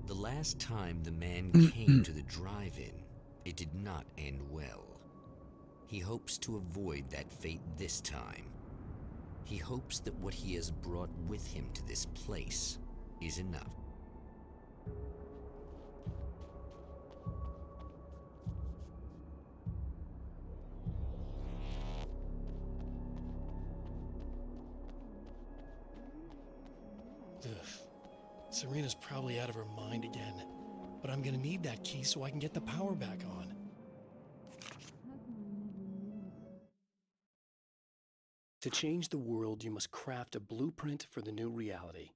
The last time the man came to the drive-in, it did not end well. He hopes to avoid that fate this time. He hopes that what he has brought with him to this place is enough. Ugh. Serena's probably out of her mind again. But I'm gonna need that key so I can get the power back on. To change the world, you must craft a blueprint for the new reality.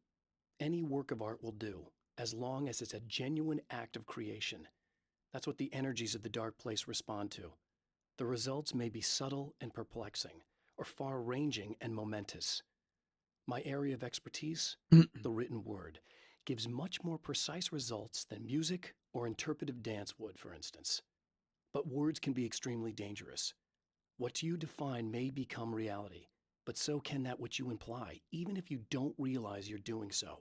Any work of art will do, as long as it's a genuine act of creation. That's what the energies of the dark place respond to. The results may be subtle and perplexing, or far-ranging and momentous. My area of expertise, the written word, gives much more precise results than music or interpretive dance would, for instance. But words can be extremely dangerous. What you define may become reality, but so can that which you imply, even if you don't realize you're doing so.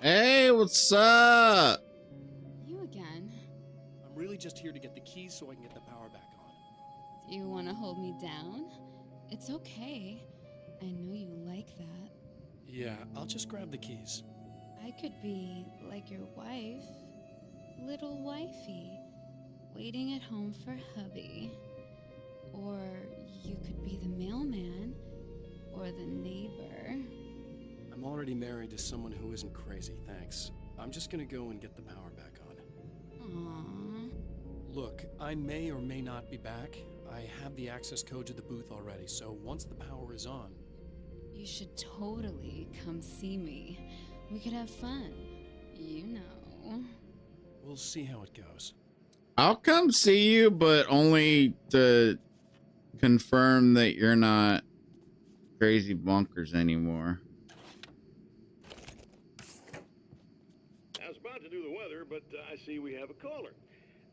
Hey, what's up? You again. I'm really just here to get the keys so I can get the power back on. Do you want to hold me down? It's okay. I know you like that. Yeah, I'll just grab the keys. I could be like your wife, little wifey, waiting at home for hubby. Or you could be the mailman, or the neighbor. I'm already married to someone who isn't crazy, thanks. I'm just gonna go and get the power back on. Aww. Look, I may or may not be back. I have the access code to the booth already, so once the power is on... You should totally come see me. We could have fun. You know. We'll see how it goes. I'll come see you, but only to confirm that you're not crazy bonkers anymore. I was about to do the weather, but I see we have a caller.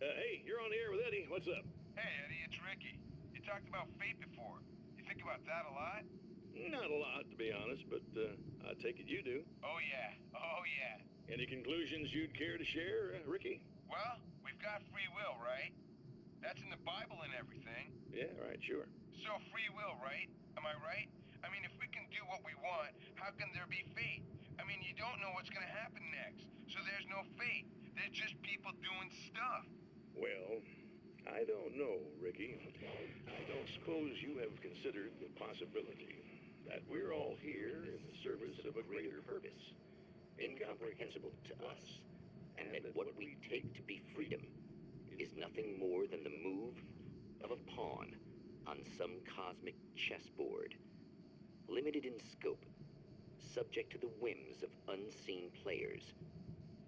Hey, you're on the air with Eddie. What's up? Hey, Eddie, it's Ricky. You talked about fate before. You think about that a lot? Not a lot, to be honest, but I take it you do. Oh, yeah. Oh, yeah. Any conclusions you'd care to share, Ricky? Well, we've got free will, right? That's in the Bible and everything. Yeah, right, sure. So free will, right? Am I right? I mean, if we can do what we want, how can there be fate? I mean, you don't know what's going to happen next, so there's no fate. There's just people doing stuff. Well, I don't know, Ricky. I don't suppose you have considered the possibility that we're all here in the service of a greater purpose, incomprehensible to us, and that what we take to be freedom is nothing more than the move of a pawn on some cosmic chessboard, limited in scope, subject to the whims of unseen players,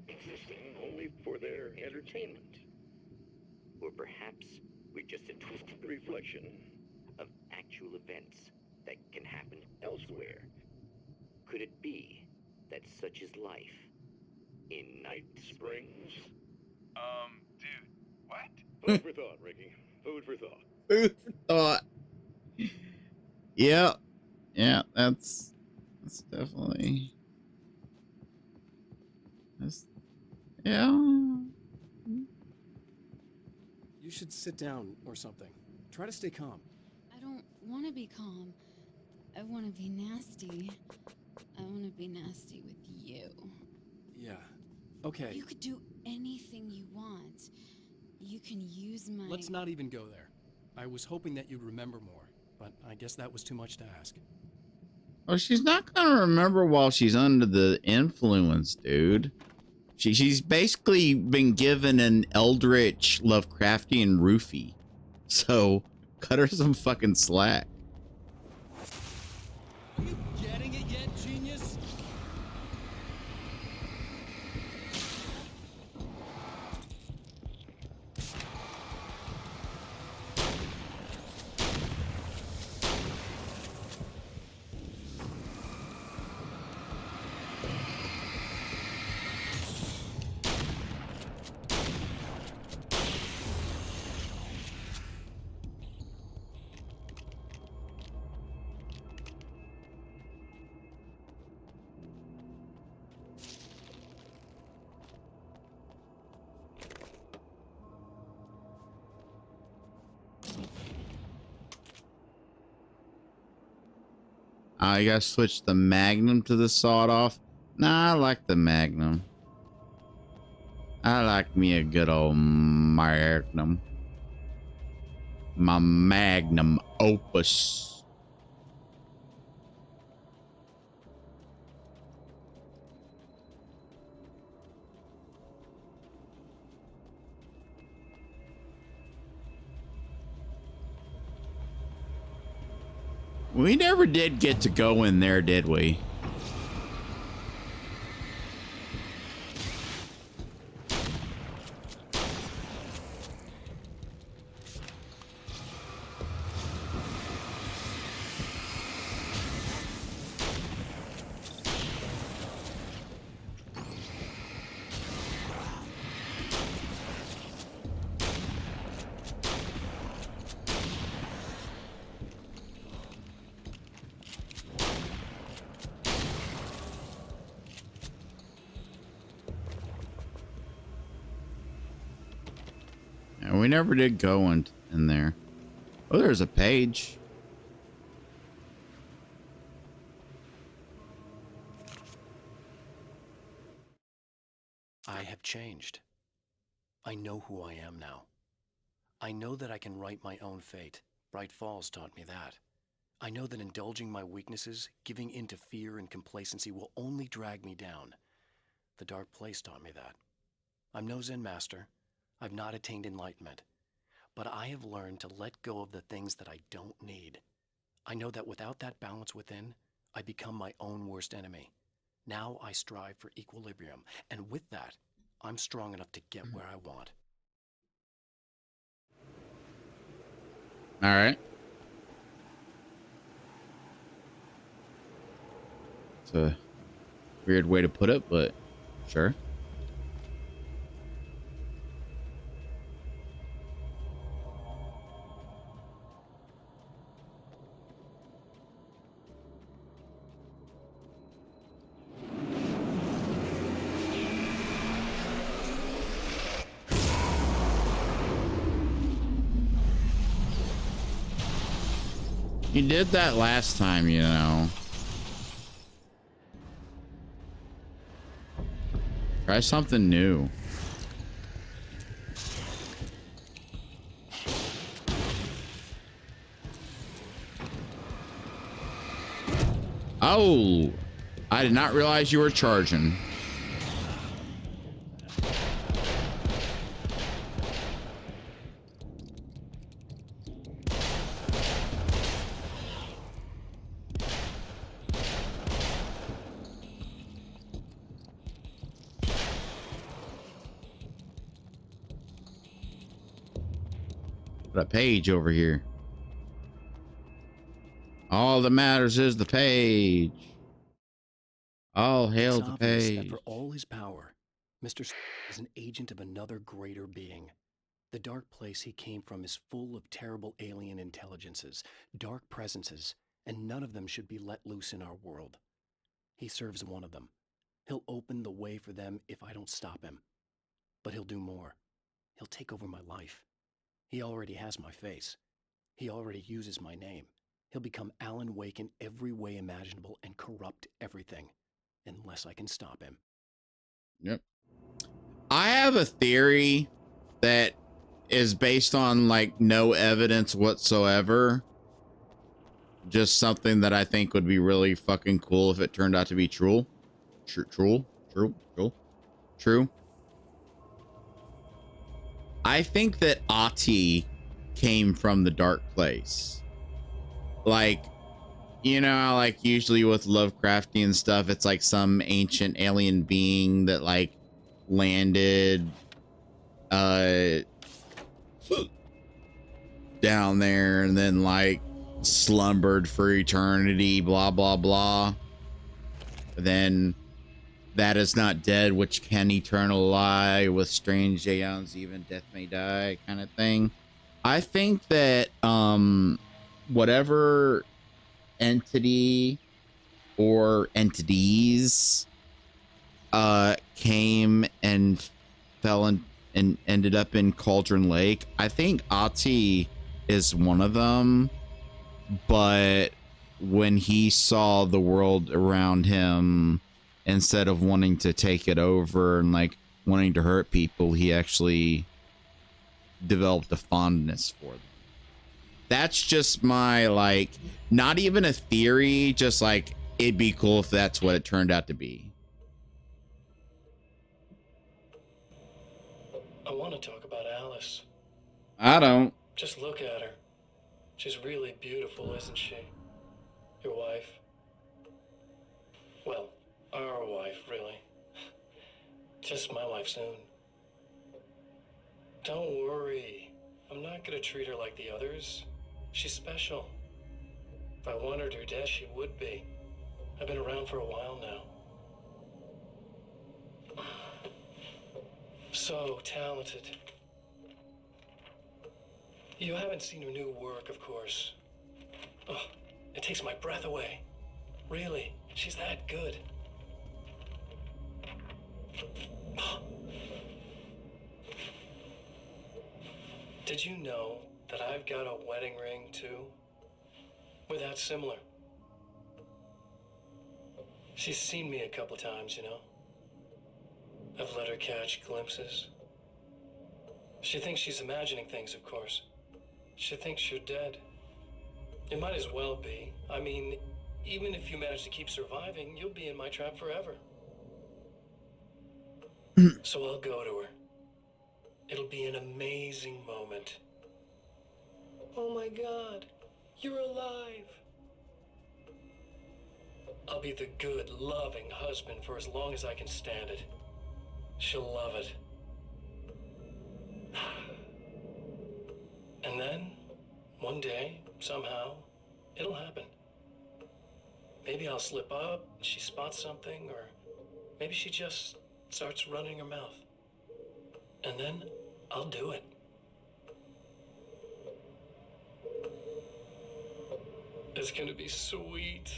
existing only for their entertainment. Or perhaps we're just a twisted reflection of actual events that can happen elsewhere. Could it be that such is life in Night Springs? Dude, what? Food for thought, Ricky. Food for thought. Food for thought. Yeah. Yeah, that's definitely... Yeah. You should sit down or something. Try to stay calm. I don't want to be calm. I want to be nasty. I want to be nasty with you. Yeah. Okay. You could do anything you want. You can use my... Let's not even go there. I was hoping that you'd remember more, but I guess that was too much to ask. Well, she's not gonna remember while she's under the influence, dude. She's basically been given an eldritch Lovecraftian roofie. So cut her some fucking slack. Are you getting it yet, genius? I gotta switch the Magnum to the sawed-off. Nah, I like the Magnum. I like me a good old Magnum. My Magnum opus. We never did get to go in there, did we? We never did go in there. Oh, there's a page. I have changed. I know who I am now. I know that I can write my own fate. Bright Falls taught me that. I know that indulging my weaknesses, giving in to fear and complacency will only drag me down. The Dark Place taught me that. I'm no Zen master. I've not attained enlightenment. But I have learned to let go of the things that I don't need. I know that without that balance within, I become my own worst enemy. Now I strive for equilibrium, and with that, I'm strong enough to get where I want. All right. It's a weird way to put it, but sure. You did that last time, you know. Try something new. Oh, I did not realize you were charging. Got a page over here. All that matters is the page. All hail It's the obvious that page. for all his power, Mr. is an agent of another greater being. The dark place he came from is full of terrible alien intelligences, dark presences, and none of them should be let loose in our world. He serves one of them. He'll open the way for them if I don't stop him. But he'll do more. He'll take over my life. He already has my face. He already uses my name. He'll become Alan Wake in every way imaginable and corrupt everything, unless I can stop him. Yep. I have a theory that is based on like no evidence whatsoever. Just something that I think would be really fucking cool if it turned out to be true. True. I think that Ati came from the dark place. Like, you know how like usually with Lovecraftian stuff, it's like some ancient alien being that like landed down there and then like slumbered for eternity, blah blah blah. Then that is not dead, which can eternal lie with strange aeons, even death may die, kind of thing. I think that whatever entity or entities came and fell in and ended up in Cauldron Lake, I think Ati is one of them, but when he saw the world around him, instead of wanting to take it over and like wanting to hurt people, he actually developed a fondness for them. That's just my, like, not even a theory, just like it'd be cool if that's what it turned out to be. I want to talk about Alice. I don't. Just look at her. She's really beautiful, isn't she? Your wife. Well, our wife, really. Just my wife soon. Don't worry. I'm not gonna treat her like the others. She's special. If I wanted her dead, she would be. I've been around for a while now. So talented. You haven't seen her new work, of course. Oh, it takes my breath away. Really, she's that good. Did you know that I've got a wedding ring, too? We're that similar. She's seen me a couple times, you know? I've let her catch glimpses. She thinks she's imagining things, of course. She thinks you're dead. It might as well be. I mean, even if you manage to keep surviving, you'll be in my trap forever. So I'll go to her. It'll be an amazing moment. Oh my God, you're alive. I'll be the good, loving husband for as long as I can stand it. She'll love it. And then, one day, somehow, it'll happen. Maybe I'll slip up, she spots something, or maybe she just starts running her mouth. And then, I'll do it. It's gonna be sweet.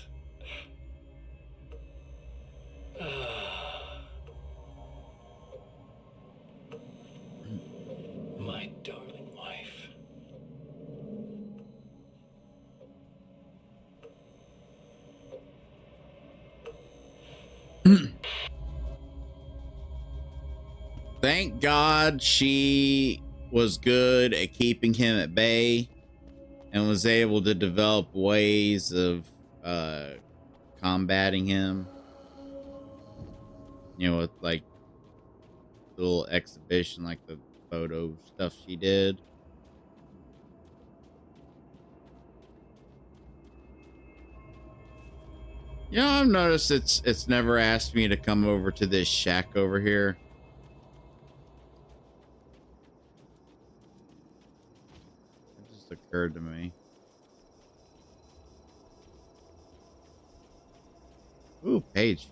My darling wife. Thank God she was good at keeping him at bay and was able to develop ways of combating him. You know, with like little exhibition, like the photo stuff she did. You know, I've noticed it's never asked me to come over to this shack over here. It just occurred to me. Ooh, page.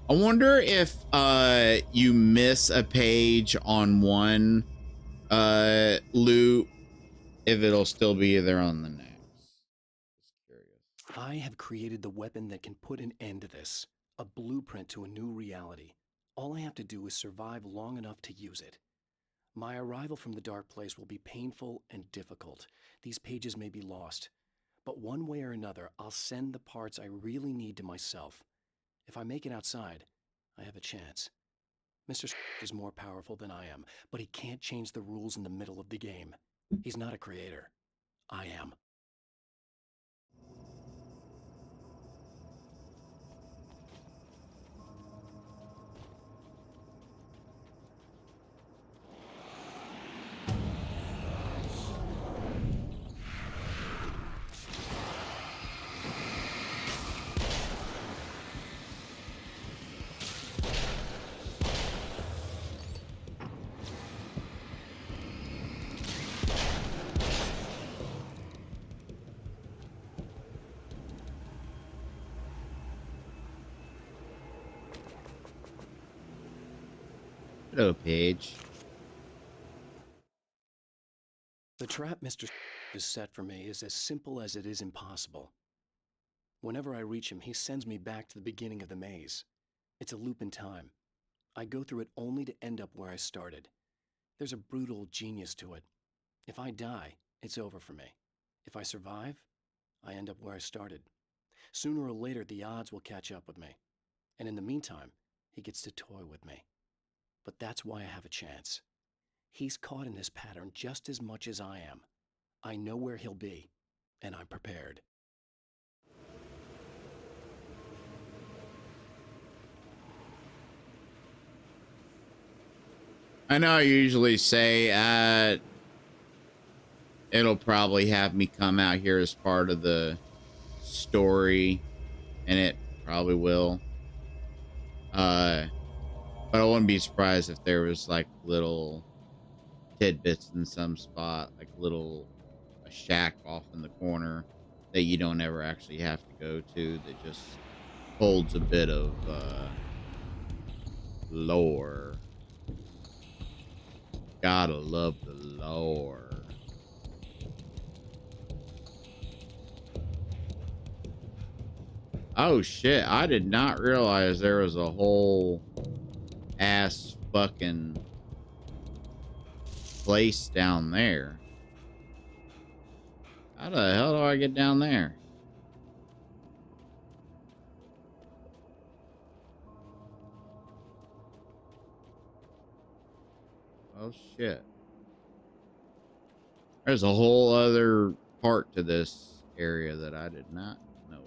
I wonder if you miss a page on one loot, if it'll still be there on the next. Just curious. I have created the weapon that can put an end to this. A blueprint to a new reality. All I have to do is survive long enough to use it. My arrival from the dark place will be painful and difficult. These pages may be lost. But one way or another, I'll send the parts I really need to myself. If I make it outside, I have a chance. Mr. is more powerful than I am, but he can't change the rules in the middle of the game. He's not a creator. I am. Hello, Paige. The trap Mr. has set for me is as simple as it is impossible. Whenever I reach him, he sends me back to the beginning of the maze. It's a loop in time. I go through it only to end up where I started. There's a brutal genius to it. If I die, it's over for me. If I survive, I end up where I started. Sooner or later, the odds will catch up with me. And in the meantime, he gets to toy with me. But that's why I have a chance. He's caught in this pattern just as much as I am. I know where he'll be, and I'm prepared. I know I usually say, it'll probably have me come out here as part of the story, and it probably will. But I wouldn't be surprised if there was like little tidbits in some spot, like a shack off in the corner that you don't ever actually have to go to, that just holds a bit of lore. Gotta love the lore. Oh shit, I did not realize there was a whole ass fucking place down there. How the hell do I get down there? Oh shit. There's a whole other part to this area that I did not know about.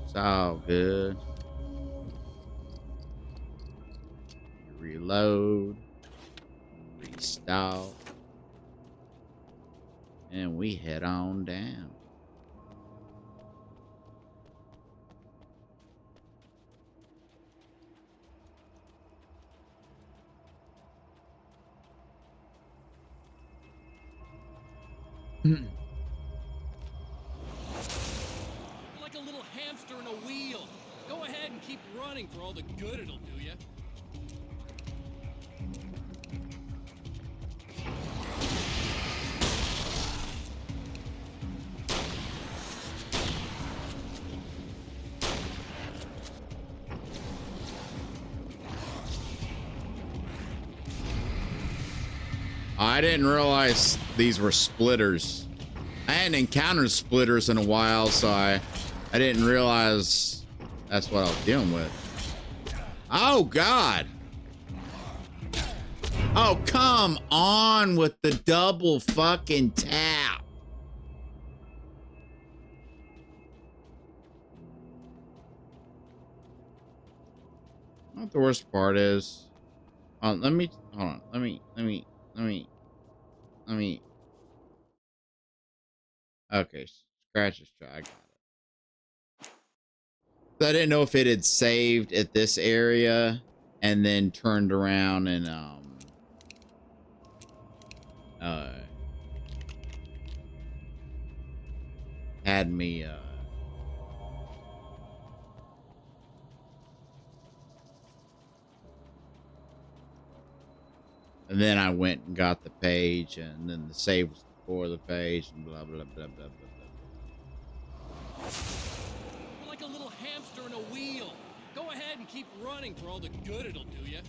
It's all good. Reload, restart, and we head on down. You're like a little hamster in a wheel. Go ahead and keep running for all the good it'll do you. I didn't realize these were splitters. I hadn't encountered splitters in a while, so I didn't realize that's what I was dealing with. Oh, God. Oh, come on with the double fucking tap. You know what the worst part is? Let me, hold on. Let me. Okay, scratch this try. I got it. So I didn't know if it had saved at this area and then turned around and had me and then I went and got the page, and then the save was before the page, and blah blah blah blah blah blah. You're like a little hamster in a wheel. Go ahead and keep running for all the good it'll do you.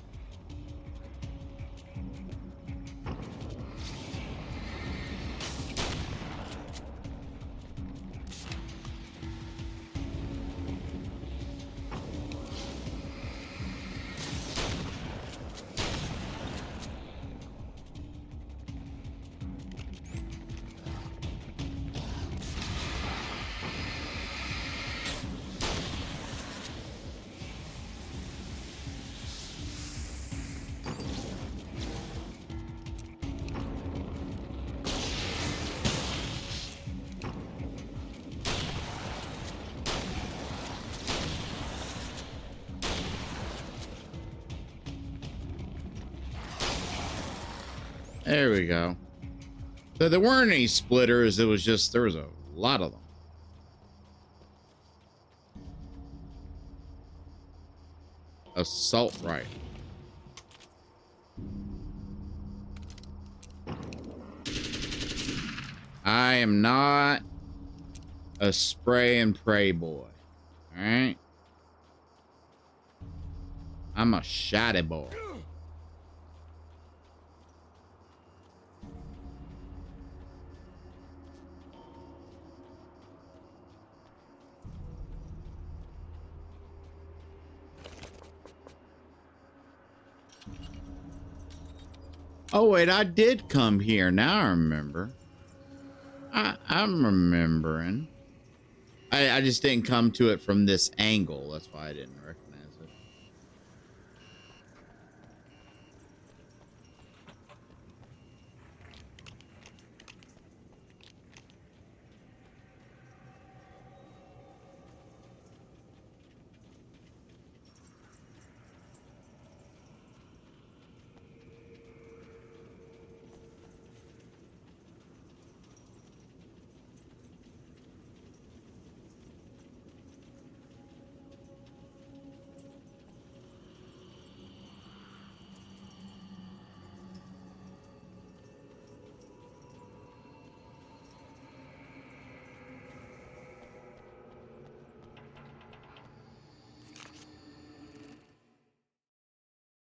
There we go. So there weren't any splitters. It was just, there was a lot of them. Assault rifle. I am not a spray and pray boy. All right. I'm a shoddy boy. Oh, wait, I did come here. Now I remember. I'm remembering. I just didn't come to it from this angle. That's why I didn't recognize it.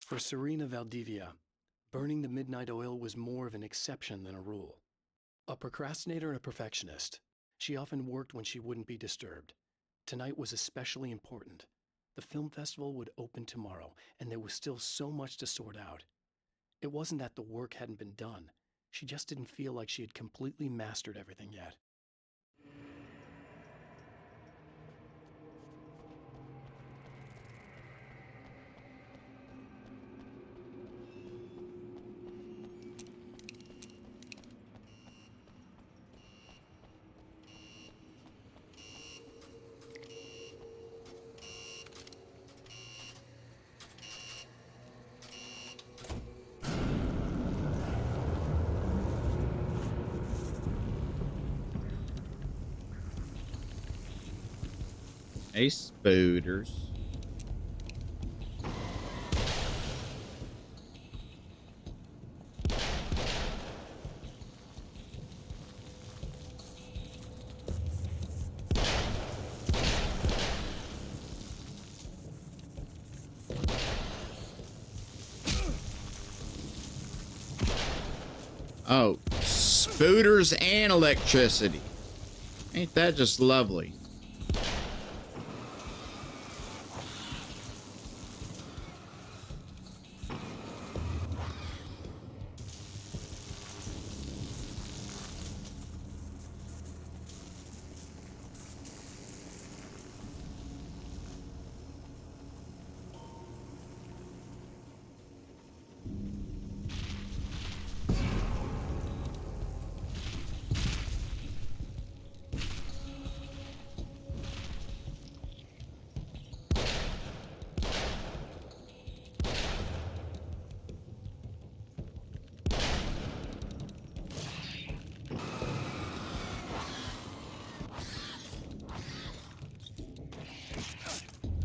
For Serena Valdivia, burning the midnight oil was more of an exception than a rule. A procrastinator and a perfectionist, she often worked when she wouldn't be disturbed. Tonight was especially important. The film festival would open tomorrow, and there was still so much to sort out. It wasn't that the work hadn't been done. She just didn't feel like she had completely mastered everything yet. Hey, spooters. Oh, spooters and electricity. Ain't that just lovely?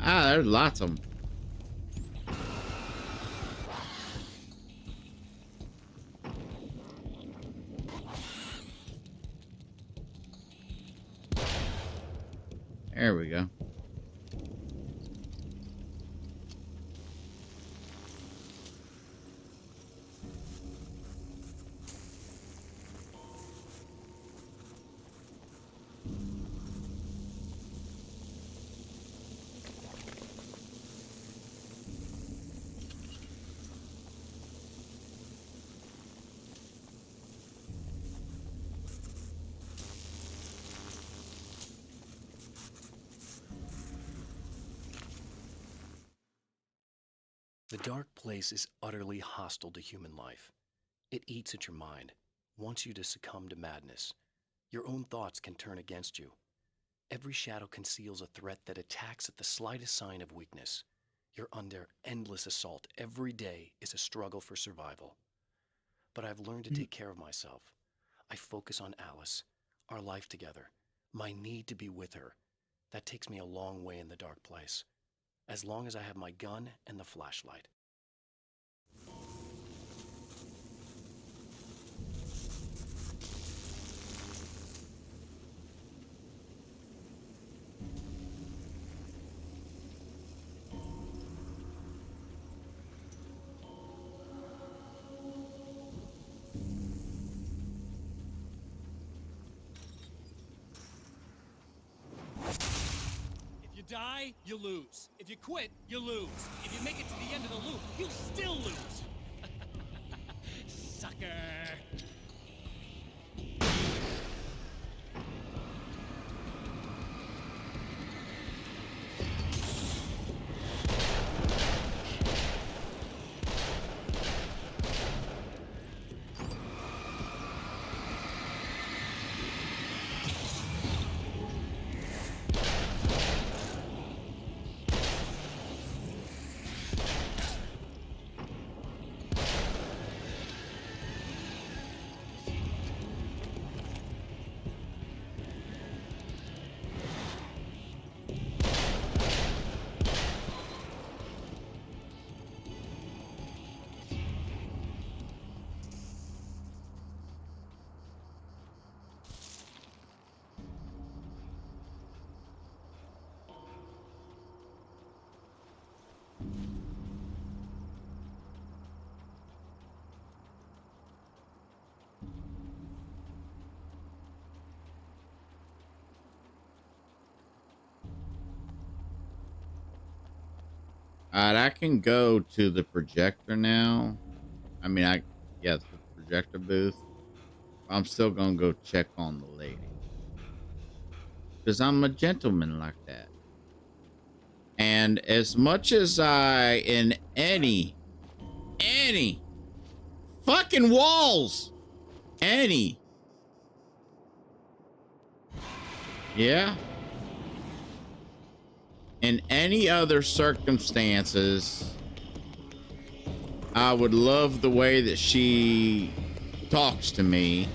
Ah, there's lots of them. There we go. The dark place is utterly hostile to human life. It eats at your mind, wants you to succumb to madness. Your own thoughts can turn against you. Every shadow conceals a threat that attacks at the slightest sign of weakness. You're under endless assault. Every day is a struggle for survival. But I've learned to take care of myself. I focus on Alice, our life together, my need to be with her. That takes me a long way in the dark place. As long as I have my gun and the flashlight. die, you lose. If you quit, you lose. If you make it to the end of the loop, you still lose. Sucker. All right, I can go to the projector now. I mean, yeah, the projector booth. I'm still gonna go check on the lady. Because I'm a gentleman like that. And as much as I, in any fucking walls, yeah, in any other circumstances, I would love the way that she talks to me.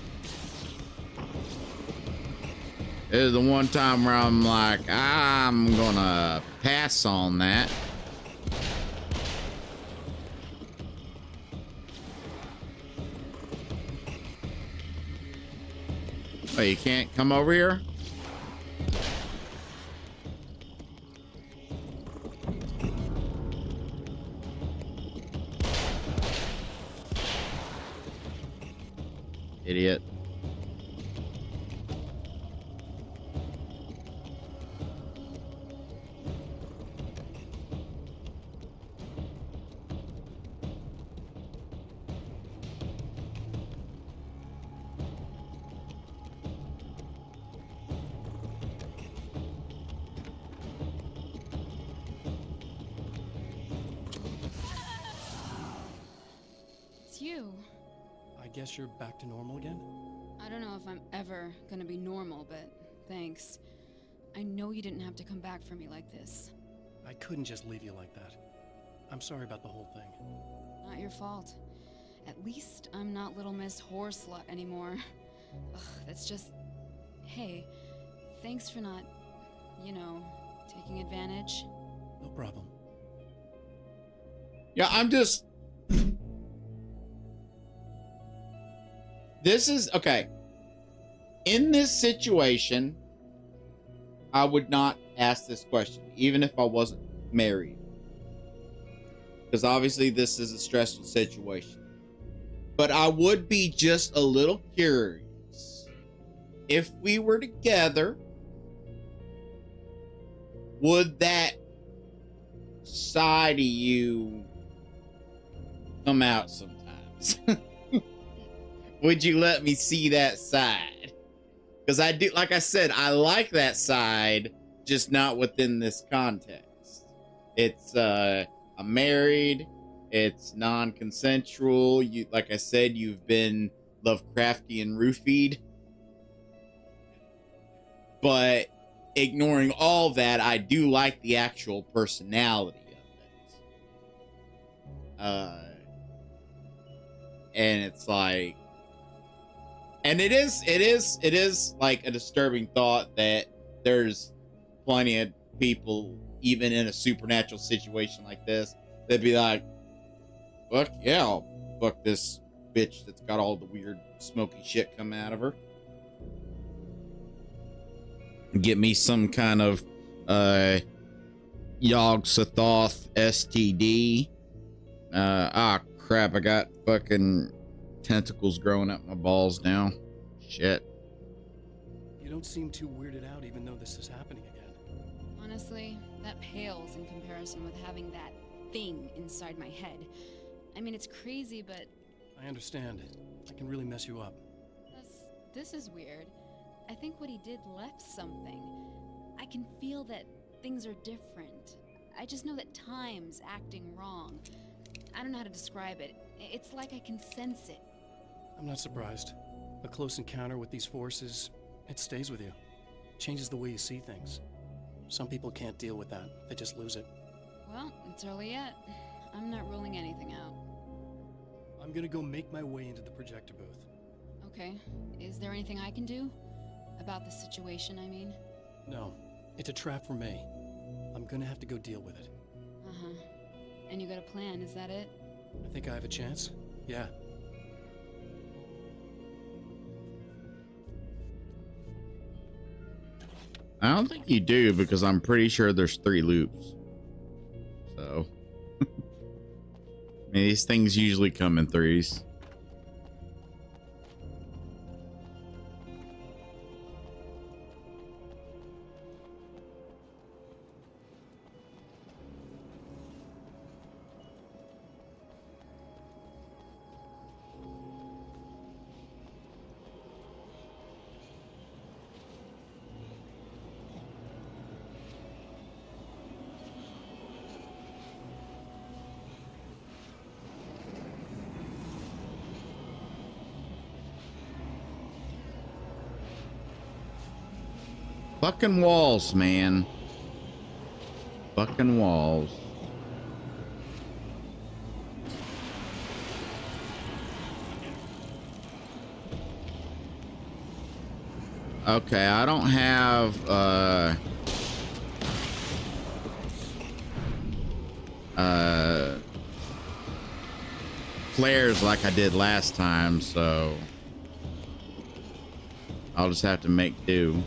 This is the one time where I'm like, I'm gonna pass on that. Oh, you can't come over here? Idiot. It's you. I guess you're back to normal again? I don't know if I'm ever gonna be normal, but thanks. I know you didn't have to come back for me like this. I couldn't just leave you like that. I'm sorry about the whole thing. Not your fault. At least I'm not Little Miss Whore Slut anymore. Ugh, that's just... Hey, thanks for not, you know, taking advantage. No problem. Yeah, I'm just... This is... Okay. In this situation, I would not ask this question, even if I wasn't married. Because obviously this is a stressful situation. But I would be just a little curious. If we were together, would that side of you come out sometimes? Would you let me see that side? Because I do, like I said, I like that side, just not within this context. It's, I'm married. It's non-consensual. You, like I said, you've been Lovecraftian roofied. But ignoring all that, I do like the actual personality of it. And it's like, and it is like a disturbing thought that there's plenty of people, even in a supernatural situation like this, that'd be like, fuck yeah, I'll fuck this bitch that's got all the weird smoky shit coming out of her. Get me some kind of Yog-Sothoth STD. Crap, I got fucking tentacles growing up my balls now. Shit. You don't seem too weirded out even though this is happening again. Honestly, that pales in comparison with having that thing inside my head. I mean, it's crazy, but I understand. I can really mess you up. this is weird. I think what he did left something. I can feel that things are different. I just know that time's acting wrong. I don't know how to describe it. It's like I can sense it. I'm not surprised. A close encounter with these forces, it stays with you. Changes the way you see things. Some people can't deal with that. They just lose it. Well, it's early yet. I'm not ruling anything out. I'm gonna go make my way into the projector booth. Okay. Is there anything I can do? About the situation, I mean? No, it's a trap for me. I'm gonna have to go deal with it. Uh-huh. And you got a plan, is that it? I think I have a chance. Yeah. I don't think you do, because I'm pretty sure there's 3 loops. So I mean, these things usually come in 3s. Fucking walls, man. Fucking walls. Okay, I don't have flares like I did last time, so I'll just have to make do.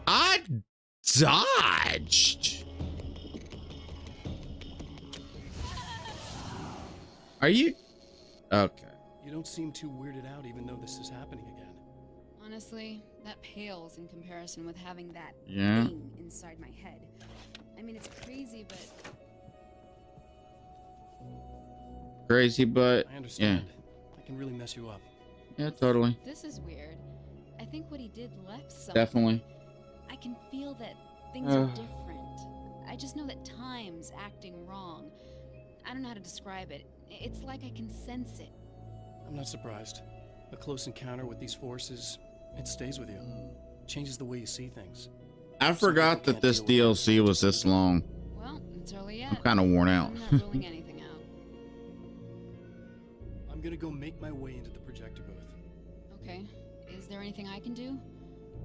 I dodged. Are you okay? You don't seem too weirded out even though this is happening again. Honestly, that pales in comparison with having that Yeah. thing inside my head. I mean, it's crazy, but Crazy, but I understand. I can really mess you up. yeah, totally, this is weird. I think what he did left something. definitely. I can feel that things are different. I just know that time's acting wrong. I don't know how to describe it. It's like I can sense it. I'm not surprised. A close encounter with these forces, it stays with you. Changes the way you see things. I forgot that this DLC was this long. Well, it's early yet. I'm kind of worn out. I'm not ruling anything out. I'm gonna go make my way into the projector booth. Okay. Is there anything I can do?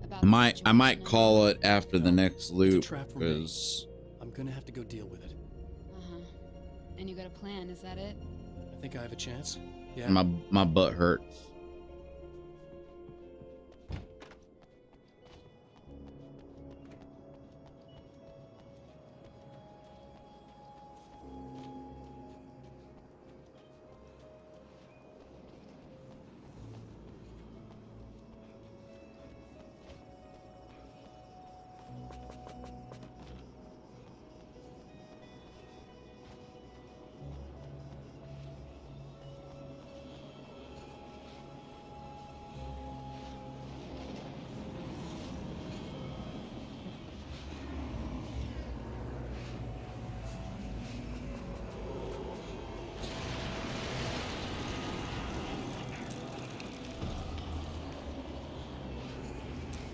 About I the might situation? call it after the next loop, trap for me. because I'm gonna have to go deal with it. Uh-huh. And you got a plan, is that it? I think I have a chance. Yeah. my butt hurts.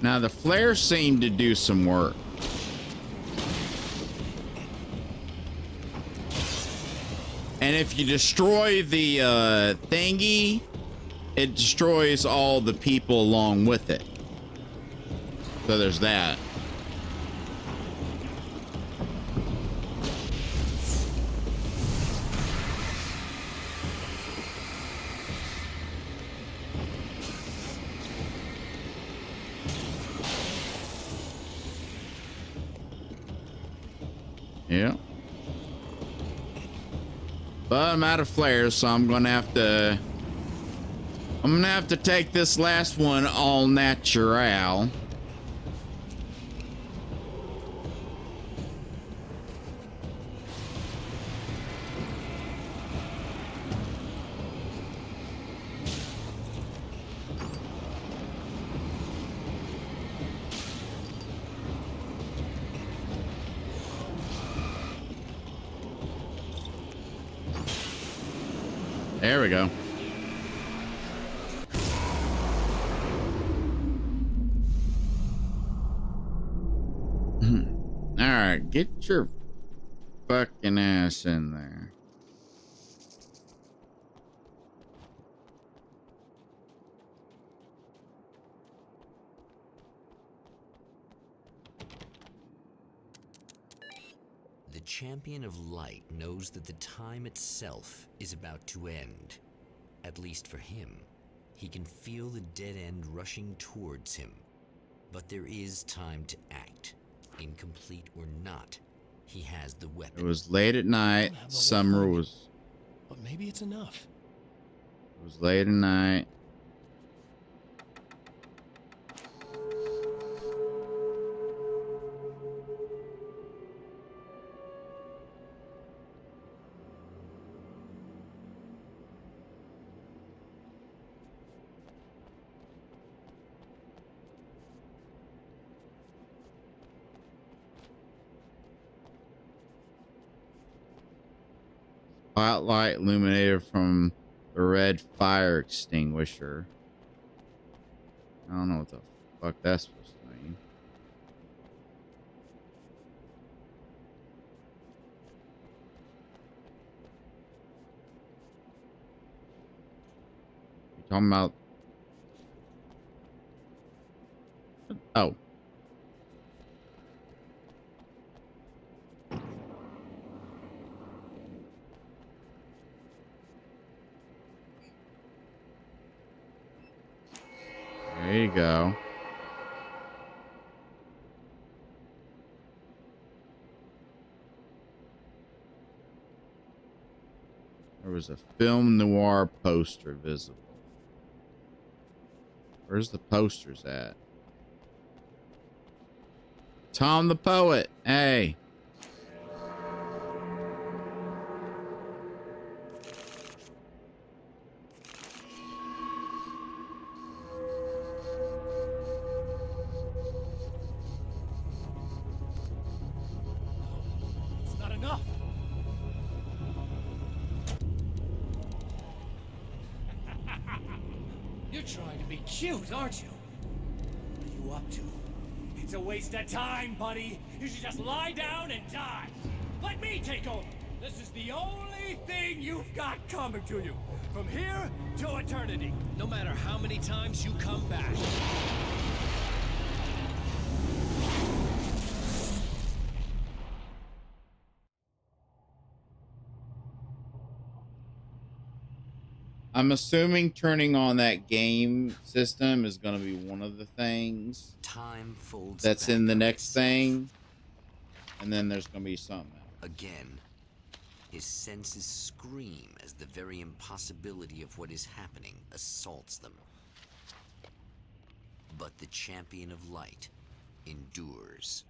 Now the flares seem to do some work. And if you destroy the thingy, it destroys all the people along with it. So there's that. Yeah. But I'm out of flares, so I'm gonna have to take this last one all natural. There we go. All right, get your fucking ass in there. The champion of light knows that the time itself is about to end. At least for him. He can feel the dead end rushing towards him. But there is time to act. Incomplete or not, he has the weapon. It was late at night. Summer was... But maybe it's enough. It was late at night. Spotlight illuminated from the red fire extinguisher. I don't know what the fuck that's supposed to mean. You talking about? Oh. There you go. There was a film noir poster visible. Where's the posters at? Tom the Poet. Hey. It's not enough. You're trying to be cute, aren't you? What are you up to? It's a waste of time, buddy. You should just lie down and die. Let me take over. This is the only thing you've got coming to you. From here to eternity. No matter how many times you come back. I'm assuming turning on that game system is going to be one of the things Time folds that's back in the on next itself. thing. And then there's going to be something else. Again, his senses scream as the very impossibility of what is happening assaults them. But the champion of light endures.